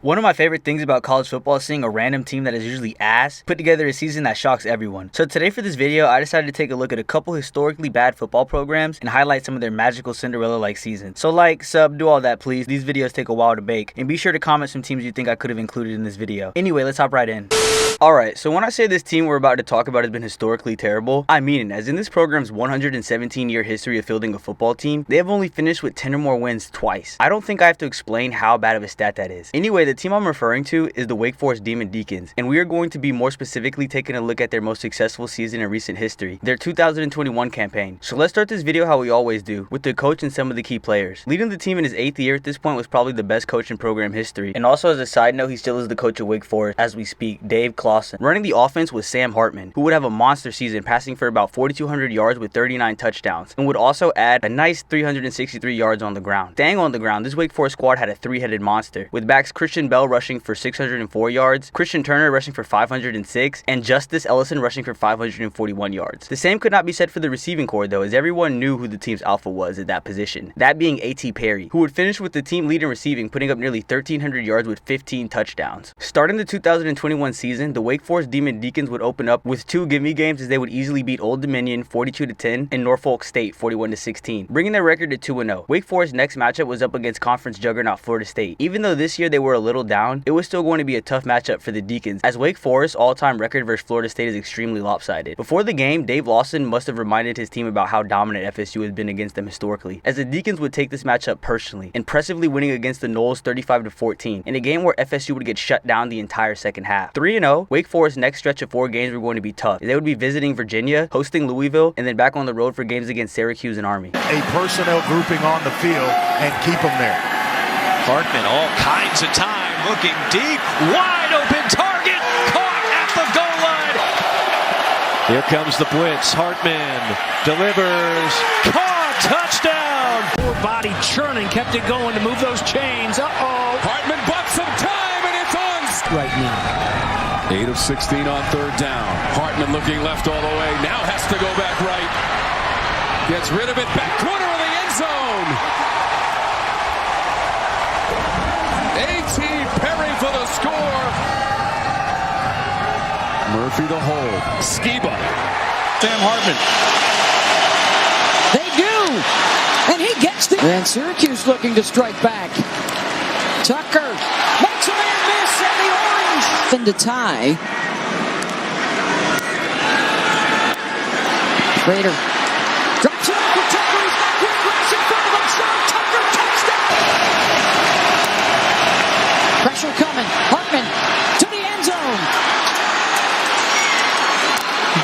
One of my favorite things about college football is seeing a random team that is usually ass put together a season that shocks everyone. So today for this video, I decided to take a look at a couple historically bad football programs and highlight some of their magical Cinderella-like seasons. So like, sub, do all that please. These videos take a while to bake. And be sure to comment some teams you think I could have included in this video. Anyway, let's hop right in. Alright, so when I say this team we're about to talk about has been historically terrible, I mean it, as in this program's 117-year history of fielding a football team, they have only finished with 10 or more wins twice. I don't think I have to explain how bad of a stat that is. Anyway, the team I'm referring to is the Wake Forest Demon Deacons, and we are going to be more specifically taking a look at their most successful season in recent history, their 2021 campaign. So let's start this video how we always do, with the coach and some of the key players. Leading the team in his 8th year at this point was probably the best coach in program history, and also as a side note, he still is the coach of Wake Forest as we speak, Dave Clawson. Running the offense was Sam Hartman, who would have a monster season passing for about 4,200 yards with 39 touchdowns, and would also add a nice 363 yards on the ground. Staying on the ground, this Wake Forest squad had a three-headed monster, with backs Christian Bell rushing for 604 yards, Christian Turner rushing for 506, and Justice Ellison rushing for 541 yards. The same could not be said for the receiving corps though, as everyone knew who the team's alpha was at that position, that being A.T. Perry, who would finish with the team lead in receiving, putting up nearly 1,300 yards with 15 touchdowns. Starting the 2021 season, the Wake Forest Demon Deacons would open up with two gimme games as they would easily beat Old Dominion 42-10 and Norfolk State 41-16, bringing their record to 2-0. Wake Forest's next matchup was up against conference juggernaut Florida State. Even though this year they were a little down, it was still going to be a tough matchup for the Deacons, as Wake Forest's all-time record versus Florida State is extremely lopsided. Before the game, Dave Lawson must have reminded his team about how dominant FSU has been against them historically, as the Deacons would take this matchup personally, impressively winning against the Noles 35-14, in a game where FSU would get shut down the entire second half. 3-0, Wake Forest's next stretch of 4 games were going to be tough. They would be visiting Virginia, hosting Louisville, and then back on the road for games against Syracuse and Army. A personnel grouping on the field and keep them there. Hartman all kinds of time, looking deep, wide open target, caught at the goal line. Here comes the blitz. Hartman delivers, caught, touchdown. Poor body churning, kept it going to move those chains. Hartman bucks some time, and it's on Right now. 8 of 16 on third down. Hartman looking left all the way. Now has to go back right. Gets rid of it. Back corner of the end zone. A.T. Perry for the score. Murphy the hold. Skiba. Sam Hartman. They do. And he gets the... And Syracuse looking to strike back. Tucker makes a man miss, and the Orange into tie. Rader drops it off to Tucker. He's got good grass in front of him. Shot Tucker, touchdown. Pressure coming. Hartman to the end zone.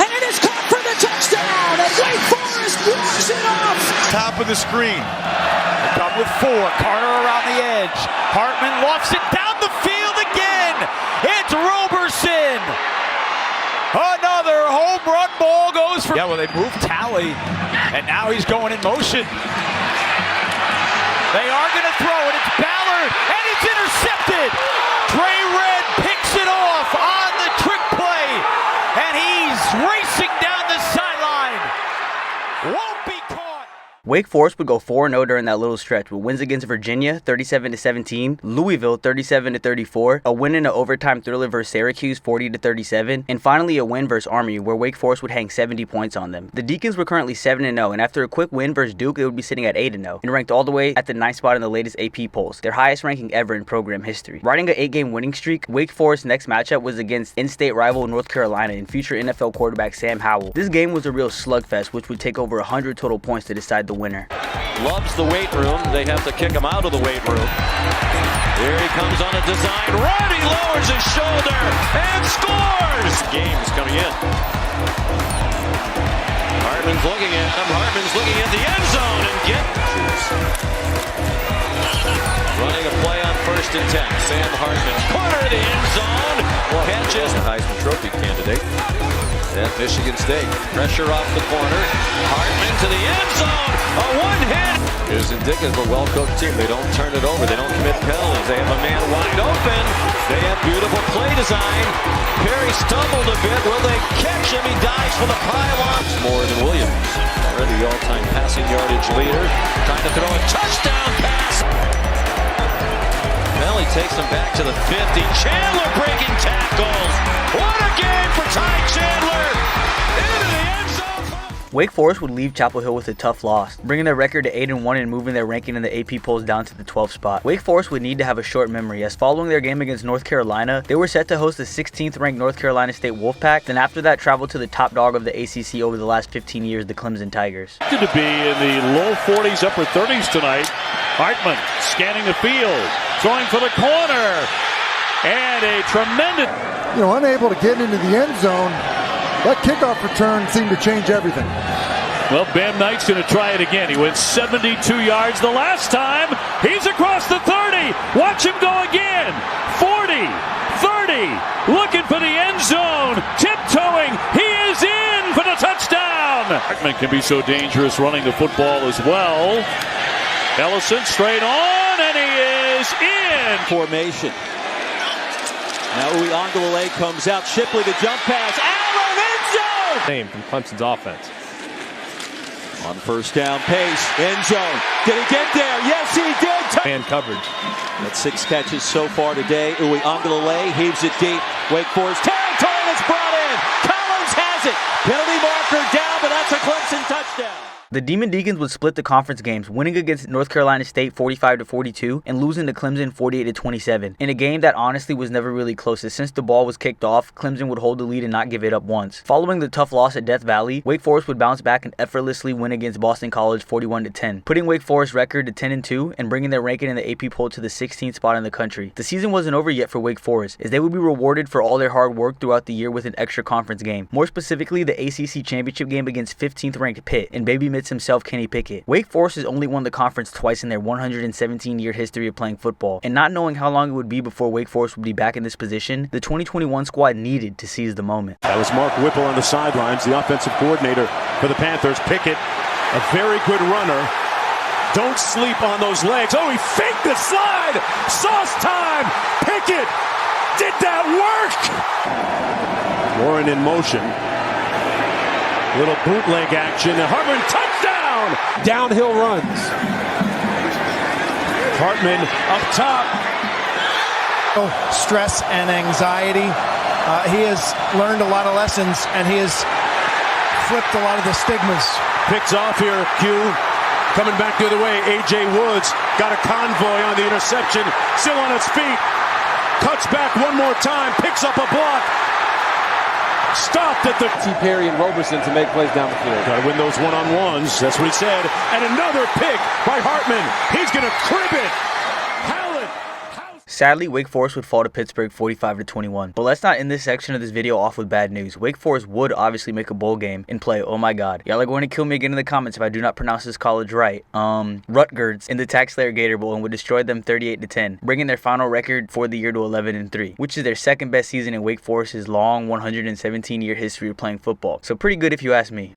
And it is caught for the touchdown. And Wake Forest walks it off. Top of the screen. They come with 4. Carter around the edge. Hartman lofts it down the field again. It's Roberson. Another home run ball goes for... Yeah, well, they moved Talley, and now he's going in motion. They are going to throw it. It's Ballard, and it's intercepted. Trey Red picks it off on the trick play, and he's racing down the sideline. Won't be caught. Wake Forest would go 4-0 during that little stretch, with wins against Virginia 37-17, Louisville 37-34, a win in an overtime thriller versus Syracuse 40-37, and finally a win versus Army where Wake Forest would hang 70 points on them. The Deacons were currently 7-0, and after a quick win versus Duke, they would be sitting at 8-0 and ranked all the way at the 9th spot in the latest AP polls, their highest ranking ever in program history. Riding an 8-game winning streak, Wake Forest's next matchup was against in-state rival North Carolina and future NFL quarterback Sam Howell. This game was a real slugfest, which would take over 100 total points to decide the winner. Loves the weight room. They have to kick him out of the weight room. Here he comes on a design run. He lowers his shoulder and scores. Game's coming in. Hartman's looking at him. Hartman's looking at the end zone and running a play on 1st and 10. Sam Hartman, corner of the end zone. Catches. The Heisman Trophy candidate at Michigan State. Pressure off the corner. Hartman to the end zone. A one-hit is indicative of a well-coached team. They don't turn it over. They don't commit penalties. They have a man wide open. They have beautiful play design. Perry stumbled a bit. Will they catch him? He dives for the pylon. More than Williams. Already the all-time passing yardage leader. Trying to throw a touchdown pass. Penn takes him back to the 50. Chandler breaking tackles. What a game for Ty Chandler. Into the end zone. Wake Forest would leave Chapel Hill with a tough loss, bringing their record to 8-1 and moving their ranking in the AP polls down to the 12th spot. Wake Forest would need to have a short memory, as following their game against North Carolina, they were set to host the 16th ranked North Carolina State Wolfpack, then after that traveled to the top dog of the ACC over the last 15 years, the Clemson Tigers. To be in the low 40s, upper 30s tonight. Hartman scanning the field, throwing for the corner, and a tremendous... unable to get into the end zone. That kickoff return seemed to change everything. Well, Bam Knight's going to try it again. He went 72 yards the last time. He's across the 30. Watch him go again. 40, 30, looking for the end zone. Tiptoeing. He is in for the touchdown. Hartman can be so dangerous running the football as well. Ellison straight on, and he is in. Formation. Now Uiagalelei comes out. Shipley the jump pass. Allen end zone. Name from Clemson's offense. On first down pace, end zone. Did he get there? Yes, he did. Man coverage. That's 6 catches so far today. Uiagalelei heaves it deep. Wake Forest territory, and it's brought in. Collins has it. Penalty marker down, but that's a Clemson touchdown. The Demon Deacons would split the conference games, winning against North Carolina State 45-42 and losing to Clemson 48-27, in a game that honestly was never really close, as since the ball was kicked off, Clemson would hold the lead and not give it up once. Following the tough loss at Death Valley, Wake Forest would bounce back and effortlessly win against Boston College 41-10, putting Wake Forest's record to 10-2 and bringing their ranking in the AP poll to the 16th spot in the country. The season wasn't over yet for Wake Forest, as they would be rewarded for all their hard work throughout the year with an extra conference game, more specifically the ACC championship game against 15th ranked Pitt and Baby Mitts himself, Kenny Pickett. Wake Forest has only won the conference twice in their 117-year history of playing football, and not knowing how long it would be before Wake Forest would be back in this position, the 2021 squad needed to seize the moment. That was Mark Whipple on the sidelines, the offensive coordinator for the Panthers. Pickett, a very good runner. Don't sleep on those legs. Oh, he faked the slide. Sauce time. Pickett, did that work? Warren in motion. Little bootleg action. Hartman, touchdown! Downhill runs. Hartman up top. Stress and anxiety. He has learned a lot of lessons, and he has flipped a lot of the stigmas. Picks off here, Q. Coming back the other way, A.J. Woods got a convoy on the interception. Still on its feet. Cuts back one more time. Picks up a block. Stopped at the... T. Perry and Roberson to make plays down the field. Got to win those one-on-ones. That's what he said. And another pick by Hartman. He's going to crib it. Sadly, Wake Forest would fall to Pittsburgh 45-21. But let's not end this section of this video off with bad news. Wake Forest would obviously make a bowl game and play, oh my god, y'all are going to kill me again in the comments if I do not pronounce this college right, Rutgers in the Taxslayer Gator Bowl and would destroy them 38-10, bringing their final record for the year to 11-3, which is their second best season in Wake Forest's long 117-year history of playing football. So pretty good if you ask me.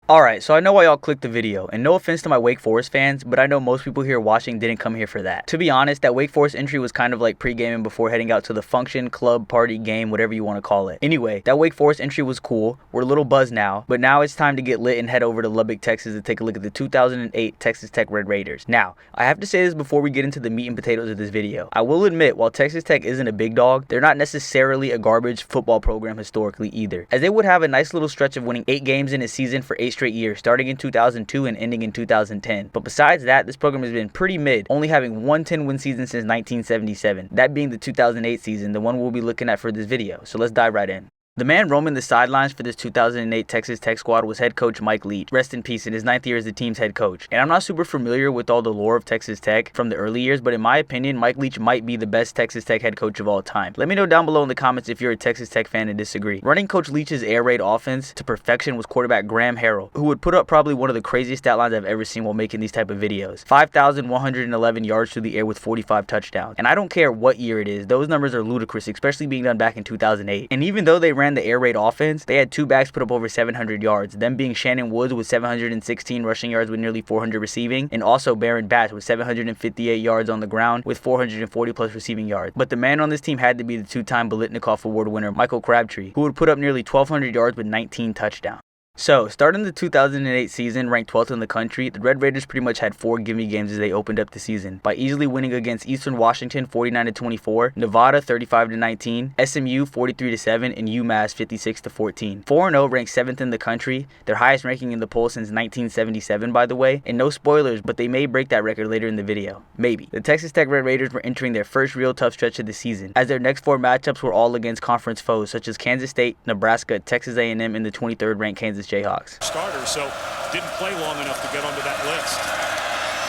Alright, so I know why y'all clicked the video, and no offense to my Wake Forest fans, but I know most people here watching didn't come here for that. To be honest, that Wake Forest entry was kind of like pre-gaming before heading out to the function, club, party, game, whatever you want to call it. Anyway, that Wake Forest entry was cool, we're a little buzzed now, but now it's time to get lit and head over to Lubbock, Texas to take a look at the 2008 Texas Tech Red Raiders. Now, I have to say this before we get into the meat and potatoes of this video. I will admit, while Texas Tech isn't a big dog, they're not necessarily a garbage football program historically either, as they would have a nice little stretch of winning 8 games in a season for 8 straight years, starting in 2002 and ending in 2010. But besides that, this program has been pretty mid, only having one 10-win season since 1977, that being the 2008 season, the one we'll be looking at for this video. So let's dive right in. The man roaming the sidelines for this 2008 Texas Tech squad was head coach Mike Leach. Rest in peace, in his 9th year as the team's head coach. And I'm not super familiar with all the lore of Texas Tech from the early years, but in my opinion, Mike Leach might be the best Texas Tech head coach of all time. Let me know down below in the comments if you're a Texas Tech fan and disagree. Running Coach Leach's air raid offense to perfection was quarterback Graham Harrell, who would put up probably one of the craziest stat lines I've ever seen while making these type of videos. 5,111 yards through the air with 45 touchdowns. And I don't care what year it is, those numbers are ludicrous, especially being done back in 2008. And even though they ran the air raid offense, they had 2 backs put up over 700 yards, them being Shannon Woods with 716 rushing yards with nearly 400 receiving, and also Baron Batch with 758 yards on the ground with 440 plus receiving yards. But the man on this team had to be the 2-time Biletnikoff Award winner Michael Crabtree, who would put up nearly 1,200 yards with 19 touchdowns. So, starting the 2008 season, ranked 12th in the country, the Red Raiders pretty much had 4 gimme games as they opened up the season, by easily winning against Eastern Washington 49-24, Nevada 35-19, SMU 43-7, and UMass 56-14. 4-0 ranked 7th in the country, their highest ranking in the poll since 1977 by the way, and no spoilers, but they may break that record later in the video. Maybe. The Texas Tech Red Raiders were entering their first real tough stretch of the season, as their next 4 matchups were all against conference foes such as Kansas State, Nebraska, Texas A&M, and the 23rd ranked Kansas Jayhawks. Starter, so didn't play long enough to get onto that list.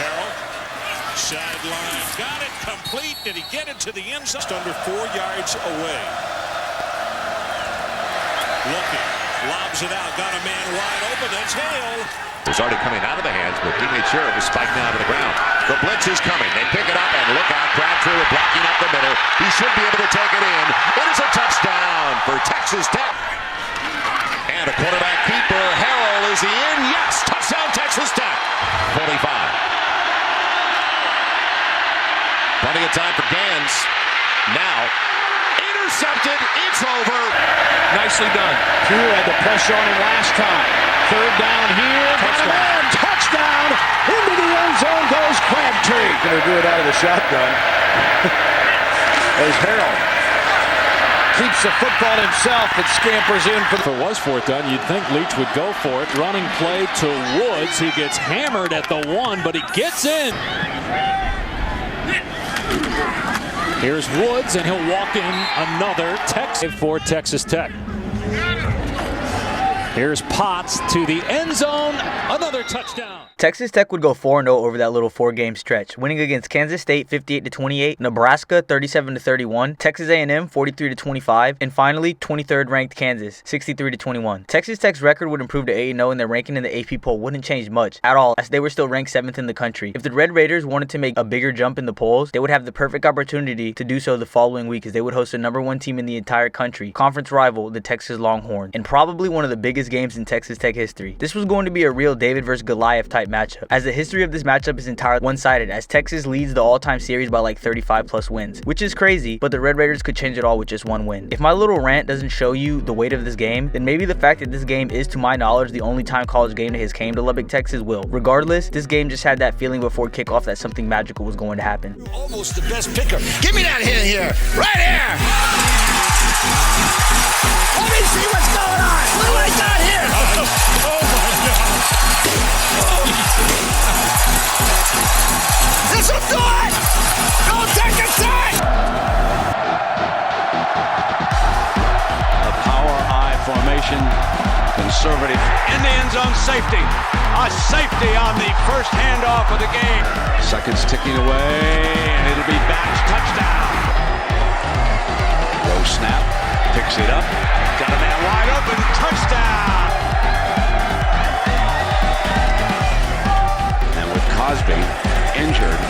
Harrell, sideline, got it, complete. Did he get it to the end zone? Just under 4 yards away. Looking, lobs it out, got a man wide open, that's Hale. It was already coming out of the hands, but he made sure it was spiking out of the ground. The blitz is coming. They pick it up and look out. Crabtree with blocking up the middle. He should be able to take it in. It is a touchdown for Texas Tech. And a quarterback keeper. Harrell, is he in? Yes! Touchdown Texas Tech. 45. Plenty of time for Gans. Now, intercepted. It's over. Nicely done. Q had the pressure on him last time. 3rd down here. Touchdown. Touchdown. Into the end zone goes Crabtree. Going to do it out of the shotgun. There's Harrell. Keeps the football himself and scampers in for If it was 4th down, you'd think Leach would go for it. Running play to Woods. He gets hammered at the 1, but he gets in. Here's Woods, and he'll walk in another Texas for Texas Tech. Here's Potts to the end zone, another touchdown. Texas Tech would go 4-0 over that little 4-game stretch, winning against Kansas State 58-28, Nebraska 37-31, Texas A&M 43-25, and finally 23rd ranked Kansas 63-21. Texas Tech's record would improve to 8-0 and their ranking in the AP poll wouldn't change much at all, as they were still ranked 7th in the country. If the Red Raiders wanted to make a bigger jump in the polls, they would have the perfect opportunity to do so the following week, as they would host the #1 team in the entire country, conference rival the Texas Longhorns, and probably one of the biggest games in Texas Tech history. This was going to be a real David versus Goliath type matchup, as the history of this matchup is entirely one-sided, as Texas leads the all-time series by like 35+ wins, which is crazy, but the Red Raiders could change it all with just 1 win. If my little rant doesn't show you the weight of this game, then maybe the fact that this game is, to my knowledge, the only time college game that has came to Lubbock, Texas will. Regardless, this game just had that feeling before kickoff that something magical was going to happen. Almost the best picker. Give me that hit here. Right here. Let me see what's going on. What do I got here? Oh my God. This'll do it. Don't take a side. A power I formation. Conservative in the end zone, safety. A safety on the first handoff of the game. Seconds ticking away, and it'll be Batch touchdown. Low snap, picks it up, got a man wide open, touchdown. And with Cosby injured,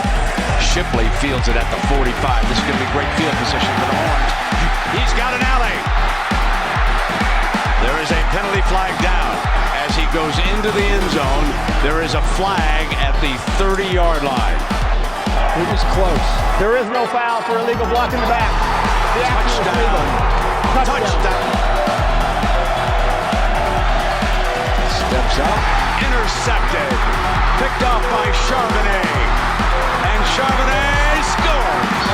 Shipley fields it at the 45. This is going to be great field position for the Horns. He's got an alley. There is a penalty flag down. As he goes into the end zone, there is a flag at the 30-yard line. It was close. There is no foul for illegal block in the back. Touchdown. Steps up. Intercepted. Picked off by Charbonnet. And Charbonnet scores.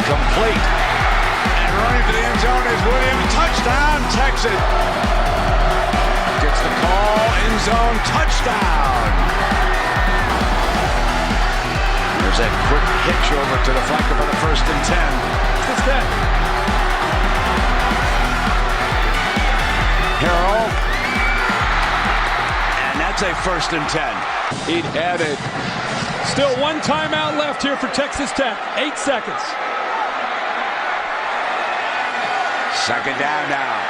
Complete. Running to the end zone is Williams. Touchdown, Texas. Gets the call. End zone touchdown. There's that quick hitch over to the flanker for the 1st and 10. What's that? Harrell. And that's a 1st and 10. He'd added. Still 1 timeout left here for Texas Tech. 8 seconds. 2nd down now.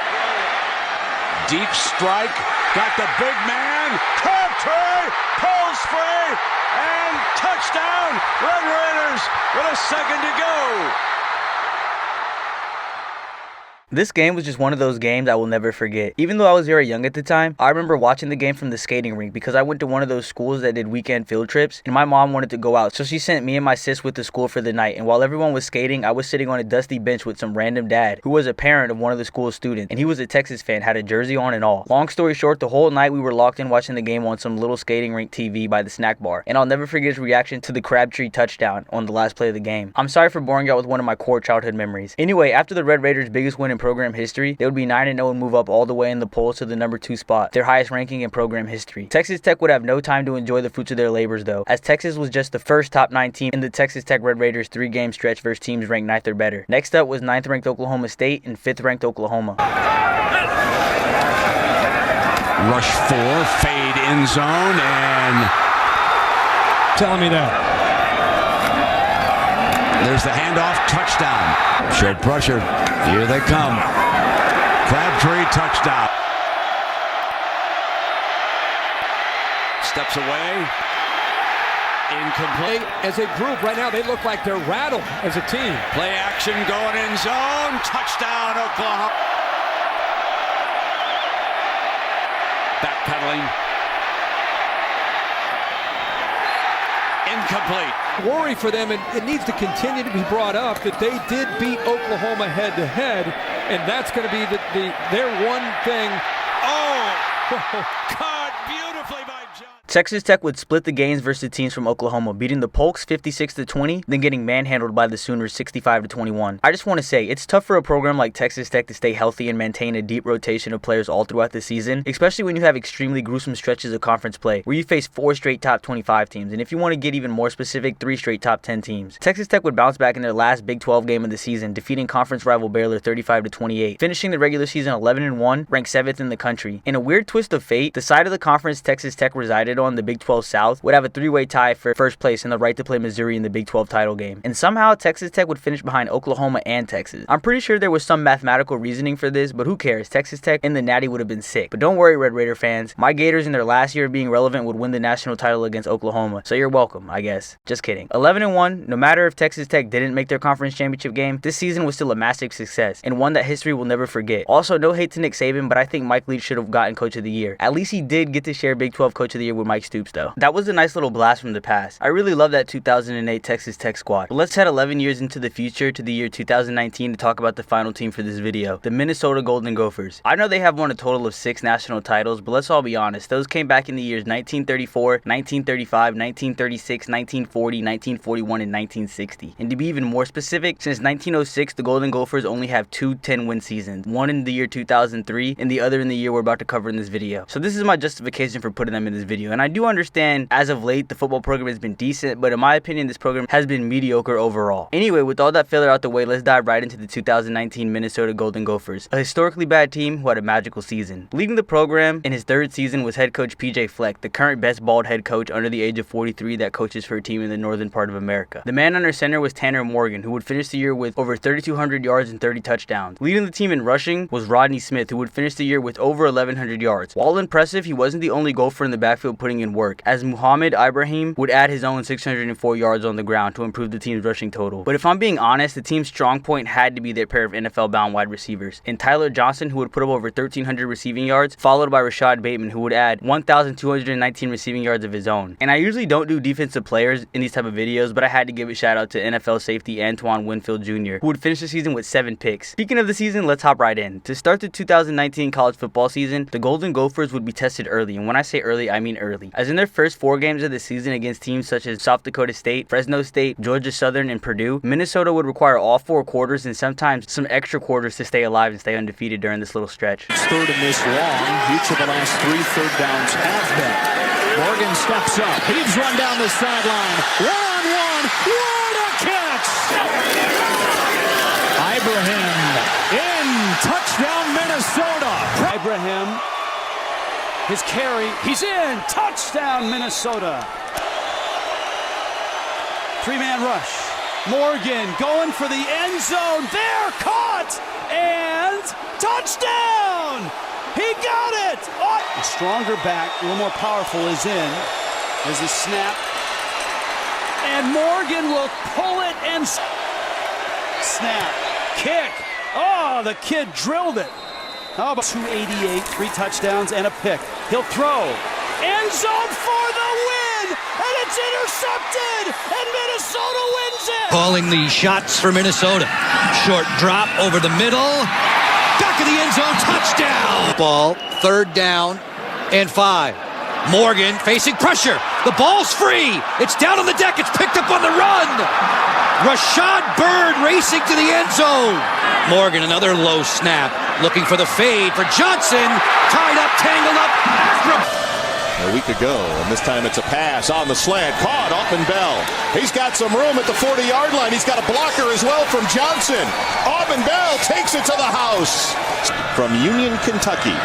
Deep strike. Got the big man. Crabtree pulls free. And touchdown. Red Raiders with a 2nd to go. This game was just one of those games I will never forget. Even though I was very young at the time, I remember watching the game from the skating rink because I went to one of those schools that did weekend field trips, and my mom wanted to go out, so she sent me and my sis with the school for the night. And while everyone was skating, I was sitting on a dusty bench with some random dad who was a parent of one of the school's students, and he was a Texas fan, had a jersey on and all. Long story short, the whole night we were locked in watching the game on some little skating rink TV by the snack bar, and I'll never forget his reaction to the Crabtree touchdown on the last play of the game. I'm sorry for boring out with one of my core childhood memories. Anyway, after the Red Raiders' biggest win in program history, they would be 9-0 and move up all the way in the polls to the number 2 spot, their highest ranking in program history. Texas Tech would have no time to enjoy the fruits of their labors though, as Texas was just the first top 9 team in the Texas Tech Red Raiders 3-game stretch versus teams ranked 9th or better. Next up was 9th ranked Oklahoma State and 5th ranked Oklahoma. Rush 4, fade end zone, and Telling me that. there's the handoff, touchdown. Showed pressure. Here they come. Crabtree, touchdown. Steps away. Incomplete. As a group right now, they look like they're rattled as a team. Play action going in zone. Touchdown, Oklahoma. Backpedaling. Incomplete. Worry for them, and it needs to continue to be brought up that they did beat Oklahoma head-to-head, and that's going to be their one thing. Oh, caught beautifully by John. Texas Tech would split the games versus teams from Oklahoma, beating the Polks 56-20, then getting manhandled by the Sooners 65-21. I just want to say, it's tough for a program like Texas Tech to stay healthy and maintain a deep rotation of players all throughout the season, especially when you have extremely gruesome stretches of conference play, where you face 4 straight top 25 teams, and if you want to get even more specific, 3 straight top 10 teams. Texas Tech would bounce back in their last Big 12 game of the season, defeating conference rival Baylor 35-28, finishing the regular season 11-1, ranked 7th in the country. In a weird twist of fate, the side of the conference Texas Tech resided on, the Big 12 South, would have a 3-way tie for first place and the right to play Missouri in the Big 12 title game. And somehow Texas Tech would finish behind Oklahoma and Texas. I'm pretty sure there was some mathematical reasoning for this, but who cares? Texas Tech and the Natty would have been sick. But don't worry, Red Raider fans. My Gators in their last year of being relevant would win the national title against Oklahoma. So you're welcome, I guess. Just kidding. 11-1, no matter if Texas Tech didn't make their conference championship game, this season was still a massive success and one that history will never forget. Also, no hate to Nick Saban, but I think Mike Leach should have gotten Coach of the Year. At least he did get to share Big 12 Coach of the Year with Mike Stoops though. That was a nice little blast from the past. I really love that 2008 Texas Tech squad. But let's head 11 years into the future to the year 2019 to talk about the final team for this video, the Minnesota Golden Gophers. I know they have won a total of 6 national titles, but let's all be honest, those came back in the years 1934, 1935, 1936, 1940, 1941, and 1960. And to be even more specific, since 1906, the Golden Gophers only have 2 10-win seasons, one in the year 2003 and the other in the year we're about to cover in this video. So this is my justification for putting them in this video, and I do understand as of late the football program has been decent, but in my opinion this program has been mediocre overall. Anyway, with all that filler out the way, let's dive right into the 2019 Minnesota Golden Gophers, a historically bad team who had a magical season. Leading the program in his 3rd season was head coach PJ Fleck, the current best bald head coach under the age of 43 that coaches for a team in the northern part of America. The man under center was Tanner Morgan, who would finish the year with over 3,200 yards and 30 touchdowns. Leading the team in rushing was Rodney Smith, who would finish the year with over 1,100 yards. While impressive, he wasn't the only Gopher in the backfield putting in work, as Muhammad Ibrahim would add his own 604 yards on the ground to improve the team's rushing total. But if I'm being honest, the team's strong point had to be their pair of NFL-bound wide receivers, in Tyler Johnson, who would put up over 1,300 receiving yards, followed by Rashad Bateman, who would add 1,219 receiving yards of his own. And I usually don't do defensive players in these type of videos, but I had to give a shout out to NFL safety Antoine Winfield Jr., who would finish the season with 7 picks. Speaking of the season, let's hop right in. To start the 2019 college football season, the Golden Gophers would be tested early, and when I say early, I mean early, as in their first 4 games of the season against teams such as South Dakota State, Fresno State, Georgia Southern, and Purdue, Minnesota would require all 4 quarters and sometimes some extra quarters to stay alive and stay undefeated during this little stretch. It's 3rd and this long. Each of the last 3 third downs have been. Morgan steps up. He's run down the sideline. 1-on-1. What a catch! Ibrahim in. Touchdown Minnesota. Ibrahim, his carry, he's in. Touchdown Minnesota. 3-man rush. Morgan going for the end zone. There, caught and touchdown. He got it. Oh. A stronger back, a little more powerful, is in. There's the snap. And Morgan will pull it and snap. Kick. Oh, the kid drilled it. How about 288, 3 touchdowns, and a pick. He'll throw. End zone for the win! And it's intercepted! And Minnesota wins it! Calling the shots for Minnesota. Short drop over the middle. Back of the end zone, touchdown! Ball, 3rd down and 5. Morgan facing pressure. The ball's free. It's down on the deck. It's picked up on the run. Rashad Bird racing to the end zone. Morgan, another low snap. Looking for the fade for Johnson. Tied up, tangled up. A week ago, and this time it's a pass on the slant. Caught Aubin Bell. He's got some room at the 40-yard line. He's got a blocker as well from Johnson. Aubin Bell takes it to the house. From Union, Kentucky.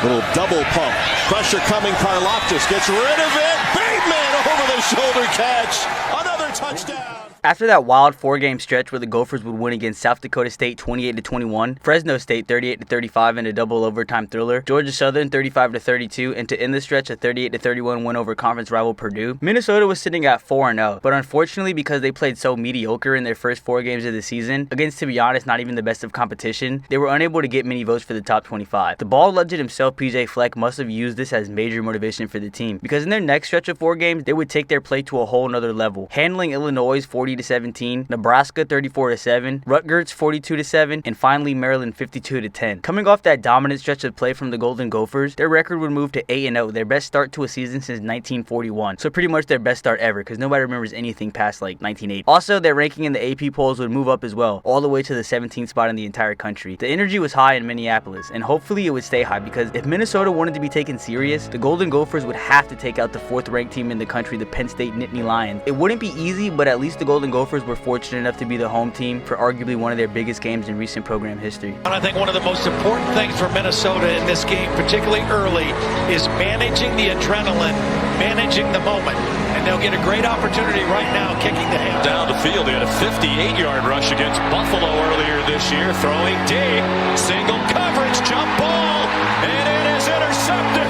Little double pump. Pressure coming. Karlaftis gets rid of it. Bateman over the shoulder catch. Another touchdown. After that wild 4-game stretch where the Gophers would win against South Dakota State 28-21, Fresno State 38-35 in a double overtime thriller, Georgia Southern 35-32, and to end the stretch a 38-31 win over conference rival Purdue, Minnesota was sitting at 4-0. But unfortunately, because they played so mediocre in their first 4 games of the season, against, to be honest, not even the best of competition, they were unable to get many votes for the top 25. The ball legend himself, PJ Fleck, must have used this as major motivation for the team, because in their next stretch of 4 games, they would take their play to a whole nother level, handling Illinois 40-17, Nebraska 34-7, Rutgers 42-7, and finally Maryland 52-10. Coming off that dominant stretch of play from the Golden Gophers, their record would move to 8-0, their best start to a season since 1941. So pretty much their best start ever, because nobody remembers anything past like 1980. Also, their ranking in the AP polls would move up as well, all the way to the 17th spot in the entire country. The energy was high in Minneapolis, and hopefully it would stay high, because if Minnesota wanted to be taken serious, the Golden Gophers would have to take out the 4th ranked team in the country, the Penn State Nittany Lions. It wouldn't be easy, but at least the Golden Gophers were fortunate enough to be the home team for arguably one of their biggest games in recent program history. And I think one of the most important things for Minnesota in this game, particularly early, is managing the adrenaline, managing the moment. And they'll get a great opportunity right now kicking the hand. Down the field, they had a 58-yard rush against Buffalo earlier this year, throwing deep, single coverage, jump ball, and it is intercepted.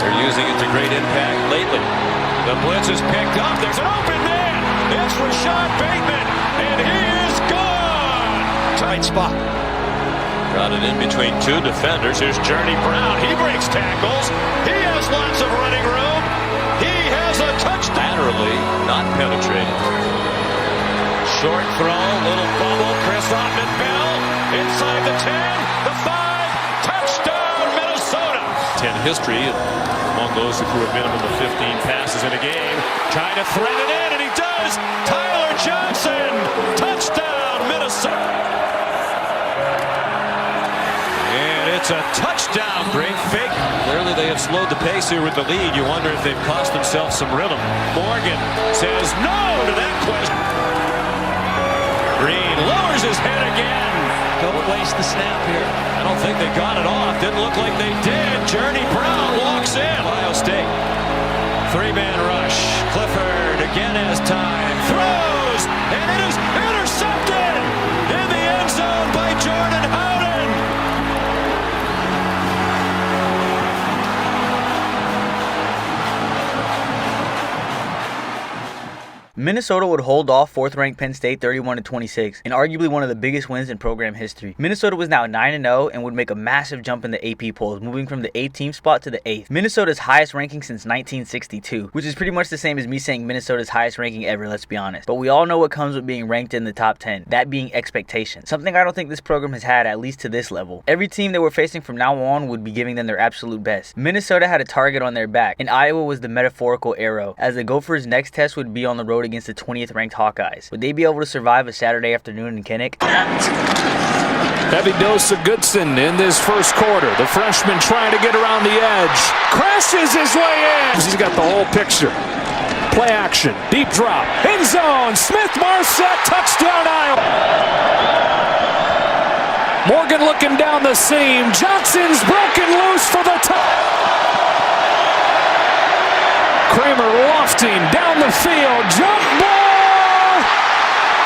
They're using it to great impact lately. The blitz is picked up. There's an open man. It's Rashad Bateman, and he is gone. Tight spot. Got it in between 2 defenders. Here's Journey Brown. He breaks tackles. He has lots of running room. He has a touchdown. Laterally, not penetrating. Short throw, little bubble. Chris Aubin-Bell inside the 10, the 5. Touchdown, Minnesota. 10 history among those who threw a minimum of 15 passes in a game. Trying to thread it in, and he does. Tyler Johnson. Touchdown, Minnesota. It's a touchdown. Great fake. Clearly they have slowed the pace here with the lead. You wonder if they've cost themselves some rhythm. Morgan says no to that question. Green lowers his head again. Don't waste the snap here. I don't think they got it off. Didn't look like they did. Journey Brown walks in. Ohio State. 3-man rush. Clifford again has time. Throws. And it is intercepted in the end zone by Jordan Howden. Minnesota would hold off 4th-ranked Penn State 31-26, and arguably one of the biggest wins in program history. Minnesota was now 9-0 and would make a massive jump in the AP polls, moving from the 18th spot to the 8th. Minnesota's highest ranking since 1962, which is pretty much the same as me saying Minnesota's highest ranking ever, let's be honest. But we all know what comes with being ranked in the top 10, that being expectation. Something I don't think this program has had, at least to this level. Every team they were facing from now on would be giving them their absolute best. Minnesota had a target on their back, and Iowa was the metaphorical arrow, as the Gophers' next test would be on the road against the 20th ranked Hawkeyes. Would they be able to survive a Saturday afternoon in Kinnick? Heavy dose of Goodson in this first quarter. The freshman trying to get around the edge. Crashes his way in. He's got the whole picture. Play action. Deep drop. End zone. Smith-Marset. Touchdown Iowa. Morgan looking down the seam. Johnson's broken loose for the top. Kramer lofting down the field. Jump ball!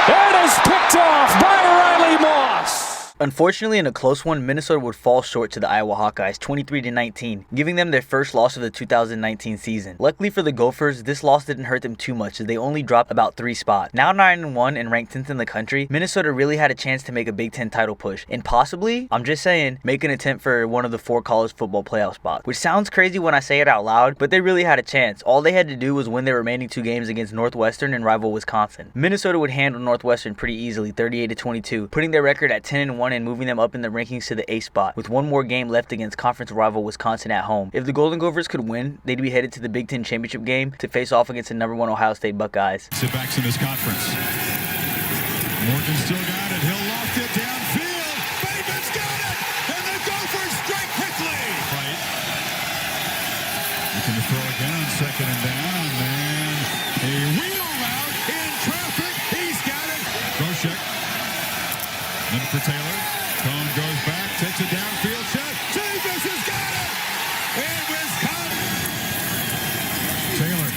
It is picked off by Riley Moss. Unfortunately, in a close one, Minnesota would fall short to the Iowa Hawkeyes 23-19, giving them their first loss of the 2019 season. Luckily for the Gophers, this loss didn't hurt them too much as they only dropped about 3 spots. Now 9-1 and ranked 10th in the country, Minnesota really had a chance to make a Big Ten title push and possibly, I'm just saying, make an attempt for one of the 4 college football playoff spots, which sounds crazy when I say it out loud, but they really had a chance. All they had to do was win their remaining 2 games against Northwestern and rival Wisconsin. Minnesota would handle Northwestern pretty easily, 38-22, putting their record at 10-1 and moving them up in the rankings to the 8th spot, with 1 more game left against conference rival Wisconsin at home. If the Golden Gophers could win, they'd be headed to the Big Ten championship game to face off against the #1 Ohio State Buckeyes. Sit backs in this conference. Morgan still got it. He'll loft it downfield. Bateman's got it, and the Gophers strike quickly. Right. Looking to throw again on 2nd and down, and a wheel out in traffic. He's got it. Groshek. Then for Taylor. Cone goes back, takes a downfield shot. Davis has got it. And Wisconsin. Taylor.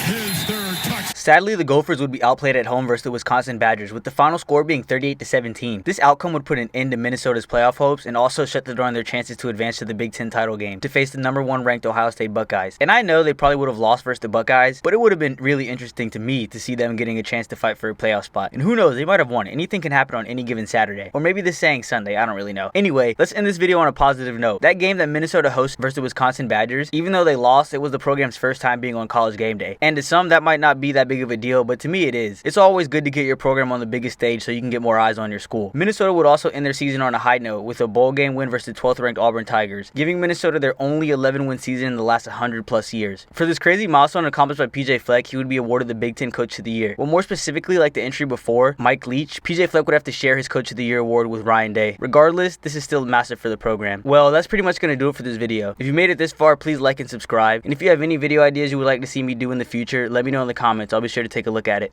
His 3rd touch. Sadly, the Gophers would be outplayed at home versus the Wisconsin Badgers, with the final score being 38-17. This outcome would put an end to Minnesota's playoff hopes and also shut the door on their chances to advance to the Big Ten title game to face the #1 ranked Ohio State Buckeyes. And I know they probably would have lost versus the Buckeyes, but it would have been really interesting to me to see them getting a chance to fight for a playoff spot. And who knows, they might have won. Anything can happen on any given Saturday. Or maybe this saying Sunday, I don't really know. Anyway, let's end this video on a positive note. That game that Minnesota hosted versus the Wisconsin Badgers, even though they lost, it was the program's first time being on College game day. And to some, that might not be that big of a deal, but to me it is. It's always good to get your program on the biggest stage so you can get more eyes on your school. Minnesota would also end their season on a high note with a bowl game win versus the 12th ranked Auburn Tigers, giving Minnesota their only 11-win season in the last 100+ years. For this crazy milestone accomplished by PJ Fleck, he would be awarded the Big Ten Coach of the Year. Well, more specifically, like the entry before, Mike Leach, PJ Fleck would have to share his Coach of the Year award with Ryan Day. Regardless, this is still massive for the program. Well, that's pretty much going to do it for this video. If you made it this far, please like and subscribe. And if you have any video ideas you would like to see me do in the future, let me know in the comments. I'll be sure to take a look at it.